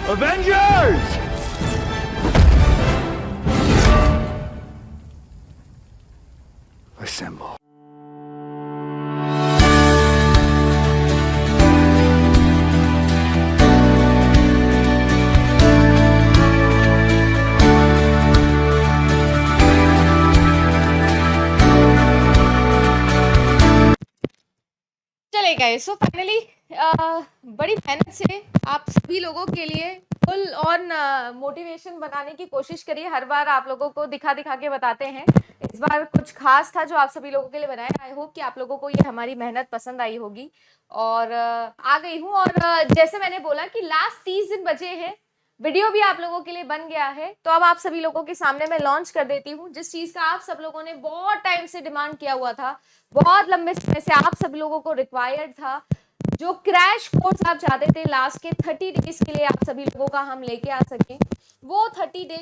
Avengers! Assemble. चले गए। So finally बड़ी मेहनत से आप सभी लोगों के लिए फुल ऑन मोटिवेशन बनाने की कोशिश करिए। हर बार आप लोगों को दिखा दिखा के बताते हैं, इस बार कुछ खास था जो आप सभी लोगों के लिए बनाया। आई होप कि आप लोगों को ये हमारी मेहनत पसंद आई होगी। और आ गई हूँ और जैसे मैंने बोला कि लास्ट 30 दिन बचे हैं, वीडियो भी आप लोगों के लिए बन गया है, तो अब आप सभी लोगों के सामने मैं लॉन्च कर देती हूँ जिस चीज का आप सब लोगों ने बहुत टाइम से डिमांड किया हुआ था, बहुत लंबे समय से आप सब लोगों को रिक्वायर्ड था। जो क्रैश कोर्स आप चाहते थे लास्ट के 30 डेज के लिए आप सभी लोगों का हम लेके आ सकें, वो 30 डे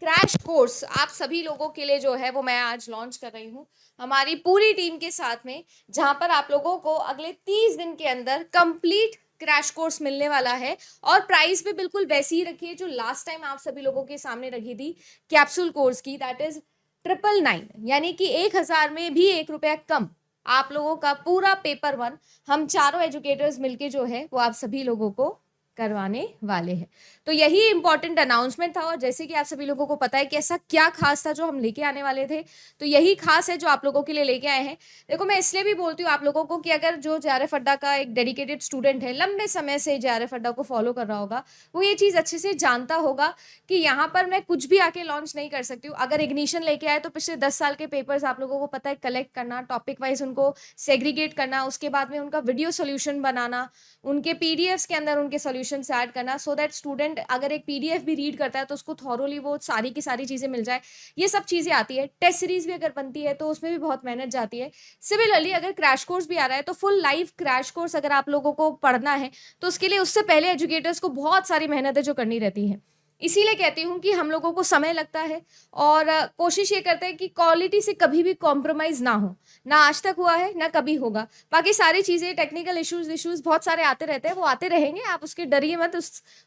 क्रैश कोर्स आप सभी लोगों के लिए जो है वो मैं आज लॉन्च कर रही हूँ हमारी पूरी टीम के साथ में, जहां पर आप लोगों को अगले 30 दिन के अंदर कंप्लीट क्रैश कोर्स मिलने वाला है। और प्राइस भी बिल्कुल वैसी ही रखी है जो लास्ट टाइम आप सभी लोगों के सामने रखी थी कैप्सूल कोर्स की, दैट इज 999, यानी कि 1000 में भी 1 रुपया कम आप लोगों का पूरा पेपर 1 हम चारों एजुकेटर्स मिलके जो है वो आप सभी लोगों को करवाने वाले हैं। तो यही इंपॉर्टेंट अनाउंसमेंट था और जैसे कि आप सभी लोगों को पता है कि ऐसा क्या खास था जो हम लेके आने वाले थे, तो यही खास है जो आप लोगों के लिए लेके आए हैं। देखो, मैं इसलिए भी बोलती हूँ आप लोगों को कि अगर जो जेआरएफ अड्डा का एक डेडिकेटेड स्टूडेंट है, लंबे समय से जेआरएफ अड्डा को फॉलो कर रहा होगा, वो ये चीज़ अच्छे से जानता होगा कि यहाँ पर मैं कुछ भी आके लॉन्च नहीं कर सकती हूँ। अगर इग्निशन लेके आए तो पिछले 10 साल के पेपर्स आप लोगों को पता है कलेक्ट करना, टॉपिक वाइज उनको सेग्रीगेट करना, उसके बाद में उनका वीडियो सोल्यूशन बनाना, उनके पीडीएफ्स के अंदर उनके सोल्यूशन ऐड करना, सो दैट स्टूडेंट अगर एक पीडीएफ भी रीड करता है तो उसको थॉरोली वो सारी की सारी चीजें मिल जाए। ये सब चीजें आती है। टेस्ट सीरीज भी अगर बनती है तो उसमें भी बहुत मेहनत जाती है। सिमिलरली अगर क्रैश कोर्स भी आ रहा है तो फुल लाइव क्रैश कोर्स अगर आप लोगों को पढ़ना है तो उसके लिए उससे पहले एजुकेटर्स को बहुत सारी मेहनतें जो करनी रहती है। इसीलिए कहती हूँ कि हम लोगों को समय लगता है और कोशिश ये करते हैं कि क्वालिटी से कभी भी कॉम्प्रोमाइज ना हो, ना आज तक हुआ है ना कभी होगा। बाकी सारी चीज़ें टेक्निकल इश्यूज बहुत सारे आते रहते हैं, वो आते रहेंगे, आप उसके डरिए मत,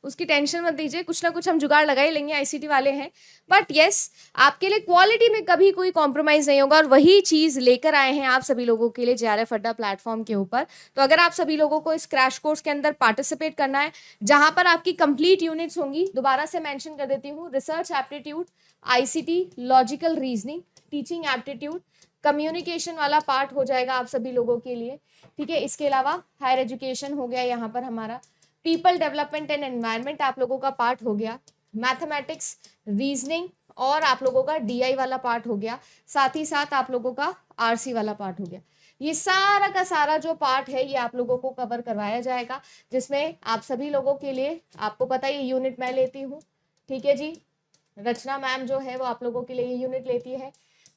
उसकी टेंशन मत दीजिए, कुछ ना कुछ हम जुगाड़ लगा ही लेंगे, आईसीटी वाले हैं। बट यस, आपके लिए क्वालिटी में कभी कोई कॉम्प्रोमाइज नहीं होगा और वही चीज़ लेकर आए हैं आप सभी लोगों के लिए जेआरएफ अड्डा प्लेटफॉर्म के ऊपर। तो अगर आप सभी लोगों को इस क्रैश कोर्स के अंदर पार्टिसिपेट करना है, जहां पर आपकी कंप्लीट यूनिट्स होंगी, दोबारा से मेंशन कर देती हूँ, research aptitude, ICT, logical reasoning, teaching aptitude, communication वाला पार्ट हो जाएगा आप सभी लोगों के लिए, ठीक है। इसके अलावा हायर एजुकेशन हो गया, यहाँ पर हमारा पीपल डेवलपमेंट एंड एनवायरनमेंट आप लोगों का पार्ट हो गया, मैथमेटिक्स, रीजनिंग और आप लोगों का डीआई वाला पार्ट हो गया, साथ ही साथ आप लोगों का आरसी वाला पार्ट हो गया। ये सारा का सारा जो पार्ट है ये आप लोगों को कवर करवाया जाएगा, जिसमें आप सभी लोगों के लिए, आपको पता है ये यूनिट मैं लेती हूँ, ठीक है जी। रचना मैम जो है वो आप लोगों के लिए ये यूनिट लेती है,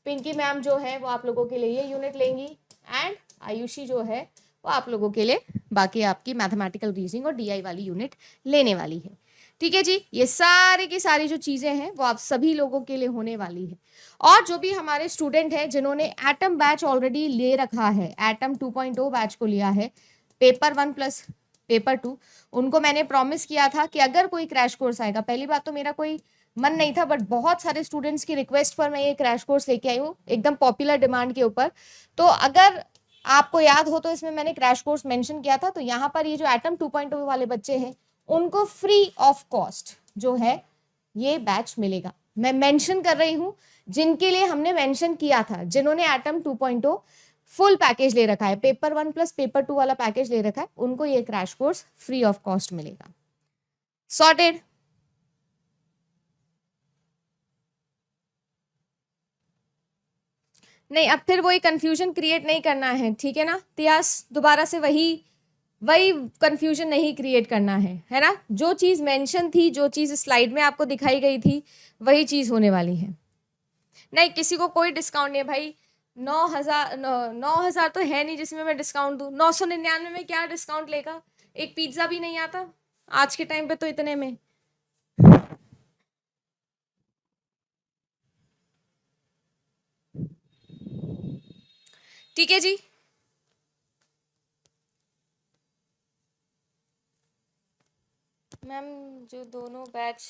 पिंकी मैम जो है वो आप लोगों के लिए ये यूनिट लेंगी, एंड आयुषी जो है वो आप लोगों के लिए बाकी आपकी मैथमेटिकल रीजनिंग और डीआई वाली यूनिट लेने वाली है, ठीक है जी। ये सारी की सारी जो चीज़ें हैं वो आप सभी लोगों के लिए होने वाली है। और जो भी हमारे स्टूडेंट हैं जिन्होंने एटम बैच ऑलरेडी ले रखा है, एटम 2.0 बैच को लिया है, पेपर 1 प्लस पेपर 2, उनको मैंने प्रॉमिस किया था कि अगर कोई क्रैश कोर्स आएगा, पहली बात तो मेरा कोई मन नहीं था, बट बहुत सारे स्टूडेंट्स की रिक्वेस्ट पर मैं ये क्रैश कोर्स लेके आई हूँ, एकदम पॉपुलर डिमांड के ऊपर। तो अगर आपको याद हो तो इसमें मैंने क्रैश कोर्स मेंशन किया था, तो यहाँ पर ये जो एटम 2.0 वाले बच्चे हैं उनको फ्री ऑफ कॉस्ट जो है ये बैच मिलेगा। मैं मेंशन कर रही हूँ जिनके लिए हमने मेंशन किया था, जिन्होंने एटम 2.0 फुल पैकेज ले रखा है, पेपर 1 प्लस पेपर 2 वाला पैकेज ले रखा है, उनको ये crash course free of cost मिलेगा। सॉर्टेड। नहीं, अब फिर वही कंफ्यूजन क्रिएट नहीं करना है, ठीक है ना तियास, दोबारा से वही कंफ्यूजन नहीं क्रिएट करना है ना। जो चीज मेंशन थी, जो चीज स्लाइड में आपको दिखाई गई थी, वही चीज होने वाली है। नहीं, किसी को कोई डिस्काउंट नहीं है भाई। 9,000 तो है नहीं जिसमें मैं डिस्काउंट दूं। 999 में क्या डिस्काउंट लेगा, एक पिज्जा भी नहीं आता आज के टाइम पे तो इतने में। ठीक है जी। मैम जो दोनों बैच,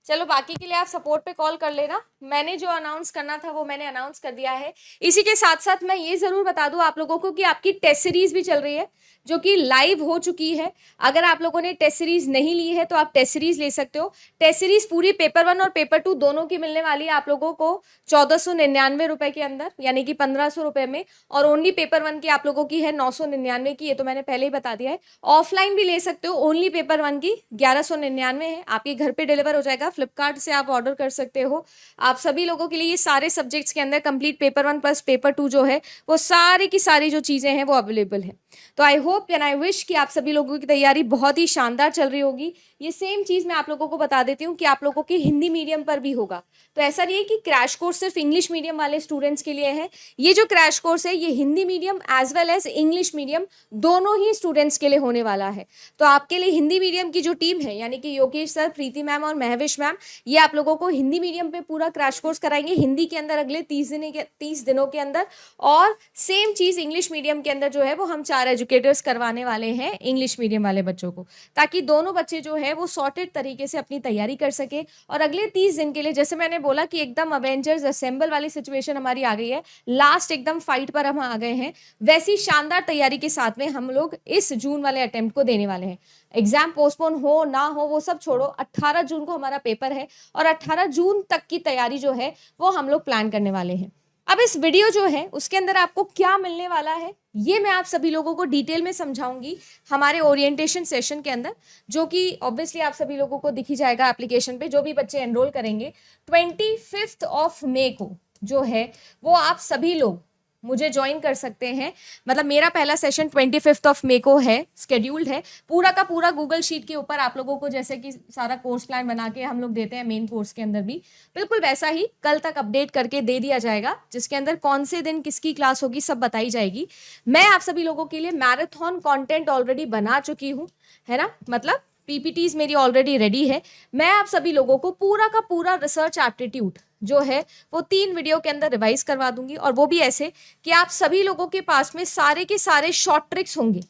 चलो बाकी के लिए आप सपोर्ट पे कॉल कर लेना। मैंने जो अनाउंस करना था वो मैंने अनाउंस कर दिया है। इसी के साथ साथ मैं ये जरूर बता दूं आप लोगों को कि आपकी टेस्ट सीरीज भी चल रही है जो कि लाइव हो चुकी है। अगर आप लोगों ने टेस्ट सीरीज नहीं ली है तो आप टेस्ट सीरीज ले सकते हो। टेस्ट सीरीज पूरी पेपर 1 और पेपर 2 दोनों की मिलने वाली है आप लोगों को 1499 रुपए के अंदर, यानी कि 1500 रुपए में। और ओनली पेपर 1 की आप लोगों की है 999 की, ये तो मैंने पहले ही बता दिया है। ऑफलाइन भी ले सकते हो, ओनली पेपर 1 की 1199 है, आपके घर पे डिलीवर हो जाएगा। फ्लिपकार्ट से आप ऑर्डर कर सकते हो। आप सभी लोगों के लिए ये सारे सब्जेक्ट्स के अंदर कंप्लीट पेपर 1 प्लस पेपर 2 जो है वो सारी की सारी जो चीजें हैं वो अवेलेबल है। तो I hope and I wish कि आप सभी लोगों की तैयारी बहुत ही शानदार चल रही होगी। ये सेम चीज मैं आप लोगों को बता देती हूँ कि आप लोगों के हिंदी मीडियम पर भी होगा। तो ऐसा नहीं है कि क्रैश कोर्स सिर्फ इंग्लिश मीडियम वाले स्टूडेंट्स के लिए है। ये जो क्रैश कोर्स है ये Hindi medium as well as English medium दोनों ही स्टूडेंट्स के लिए होने वाला है। तो आपके लिए हिंदी मीडियम की जो टीम है, यानी कि योगेश सर, प्रीति मैम और महविश मैम, ये आप लोगों को हिंदी मीडियम पे पूरा क्रैश कोर्स कराएंगे हिंदी के अंदर अगले 30 दिनों के अंदर। और सेम चीज इंग्लिश मीडियम के अंदर जो है वो हम 4 एजुकेटर्स करवाने वाले हैं इंग्लिश मीडियम वाले बच्चों को, ताकि दोनों बच्चे जो है वो सॉर्टेड तरीके से अपनी तैयारी कर सके। और अगले 30 दिन के लिए, जैसे मैंने बोला कि एकदम अवेंजर्स असेंबल वाली सिचुएशन हमारी आ गई है, लास्ट एकदम फाइट पर हम आ गए हैं, वैसी शानदार तैयारी के साथ में हम लोग इस जून वाले अटेम्प्ट को देने वाले हैं। एग्जाम पोस्टपोन हो ना हो वो सब छोड़ो, 18 जून को हमारा पेपर है और 18 जून तक की तैयारी जो है वो हम लोग प्लान करने वाले हैं। अब इस वीडियो जो है उसके अंदर आपको क्या मिलने वाला है ये मैं आप सभी लोगों को डिटेल में समझाऊंगी हमारे ओरिएंटेशन सेशन के अंदर, जो कि ऑब्वियसली आप सभी लोगों को दिख ही जाएगा एप्लीकेशन पे। जो भी बच्चे एनरोल करेंगे 25 ऑफ मई को जो है वो आप सभी लोग मुझे ज्वाइन कर सकते हैं। मतलब मेरा पहला सेशन 25 ऑफ मई को है, स्केड्यूल्ड है। पूरा का पूरा गूगल शीट के ऊपर आप लोगों को जैसे कि सारा कोर्स प्लान बना के हम लोग देते हैं मेन कोर्स के अंदर भी, बिल्कुल वैसा ही कल तक अपडेट करके दे दिया जाएगा, जिसके अंदर कौन से दिन किसकी क्लास होगी सब बताई जाएगी। मैं आप सभी लोगों के लिए मैराथन कंटेंट ऑलरेडी बना चुकी हूँ, है ना, मतलब पीपीटीज मेरी ऑलरेडी रेडी है। मैं आप सभी लोगों को पूरा का पूरा रिसर्च एप्टीट्यूड जो है वो 3 वीडियो के अंदर रिवाइज करवा दूंगी, और वो भी ऐसे कि आप सभी लोगों के पास में सारे के सारे शॉर्ट ट्रिक्स होंगे।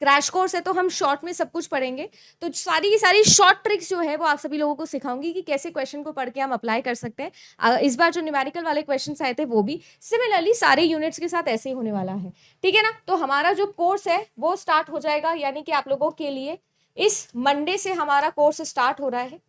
क्रैश कोर्स है तो हम शॉर्ट में सब कुछ पढ़ेंगे, तो सारी की सारी शॉर्ट ट्रिक्स जो है वो आप सभी लोगों को सिखाऊंगी कि कैसे क्वेश्चन को पढ़ के हम अप्लाई कर सकते हैं। इस बार जो न्यूमेरिकल वाले क्वेश्चन आए थे वो भी सिमिलरली सारे यूनिट्स के साथ ऐसे ही होने वाला है, ठीक है ना। तो हमारा जो कोर्स है वो स्टार्ट हो जाएगा, यानी कि आप लोगों के लिए इस मंडे से हमारा कोर्स स्टार्ट हो रहा है,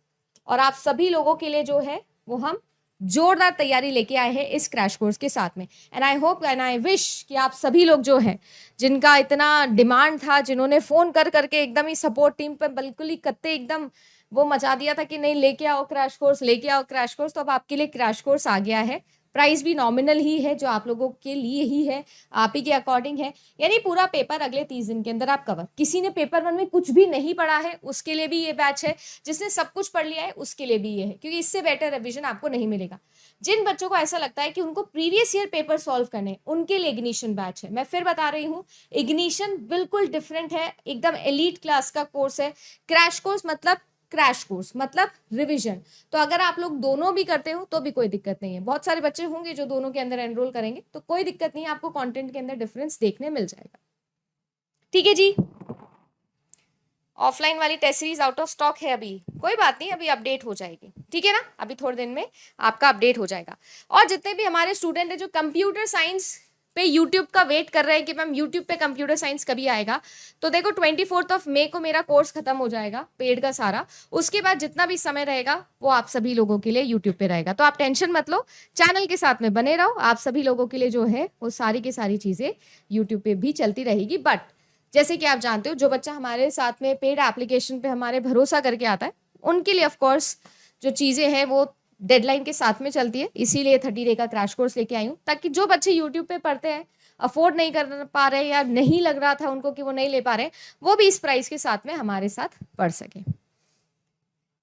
और आप सभी लोगों के लिए जो है वो हम जोरदार तैयारी लेके आए हैं इस क्रैश कोर्स के साथ में। And I hope and I wish कि आप सभी लोग जो है जिनका इतना डिमांड था, जिन्होंने फोन कर करके एकदम ही सपोर्ट टीम पे बिल्कुल ही कत्ते एकदम वो मचा दिया था कि नहीं लेके आओ क्रैश कोर्स, लेके आओ क्रैश कोर्स, तो अब आपके लिए क्रैश कोर्स आ गया है। प्राइस भी नॉमिनल ही है, जो आप लोगों के लिए ही है, आप ही के अकॉर्डिंग है। यानी पूरा पेपर अगले 30 दिन के अंदर आप कवर। किसी ने पेपर 1 में कुछ भी नहीं पढ़ा है उसके लिए भी ये बैच है, जिसने सब कुछ पढ़ लिया है उसके लिए भी ये है, क्योंकि इससे बेटर रिवीजन आपको नहीं मिलेगा। जिन बच्चों को ऐसा लगता है कि उनको प्रीवियस ईयर पेपर सॉल्व करने, उनके लिए इग्निशन बैच है। मैं फिर बता रही हूँ, इग्निशन बिल्कुल डिफरेंट है, एकदम एलीट क्लास का कोर्स है। क्रैश कोर्स मतलब क्रैश कोर्स मतलब रिवीजन। तो अगर आप लोग दोनों भी करते हो तो भी कोई दिक्कत नहीं है। बहुत सारे बच्चे होंगे जो दोनों के अंदर एनरोल करेंगे, तो कोई दिक्कत नहीं है, आपको कंटेंट के अंदर डिफरेंस देखने मिल जाएगा, ठीक है जी। ऑफलाइन वाली test series out of stock है अभी, कोई बात नहीं, अभी अपडेट हो जाएगी, ठीक है ना। अभी थोड़े दिन में आपका अपडेट हो जाएगा। और जितने भी हमारे स्टूडेंट है जो कंप्यूटर साइंस पे यूट्यूब का वेट कर रहे हैं कि मैम यूट्यूब पे कंप्यूटर साइंस कभी आएगा, तो देखो 24 ऑफ मई को मेरा कोर्स खत्म हो जाएगा पेड का सारा। उसके बाद जितना भी समय रहेगा वो आप सभी लोगों के लिए यूट्यूब पे रहेगा। तो आप टेंशन मत लो, चैनल के साथ में बने रहो, आप सभी लोगों के लिए जो है वो सारी की सारी चीजें यूट्यूब पे भी चलती रहेगी। बट जैसे कि आप जानते हो, जो बच्चा हमारे साथ में पेड एप्लीकेशन पे हमारे भरोसा करके आता है, उनके लिए ऑफकोर्स जो चीज़ें हैं वो डेडलाइन के साथ में चलती है। इसीलिए 30 डे का क्रैश कोर्स लेके आई हूँ, ताकि जो बच्चे यूट्यूब पे पढ़ते हैं, अफोर्ड नहीं कर पा रहे या नहीं लग रहा था उनको कि वो नहीं ले पा रहे, वो भी इस प्राइस के साथ में हमारे साथ पढ़ सके,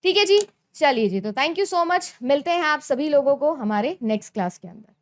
ठीक है जी। चलिए जी, तो थैंक यू सो मच, मिलते हैं आप सभी लोगों को हमारे नेक्स्ट क्लास के अंदर।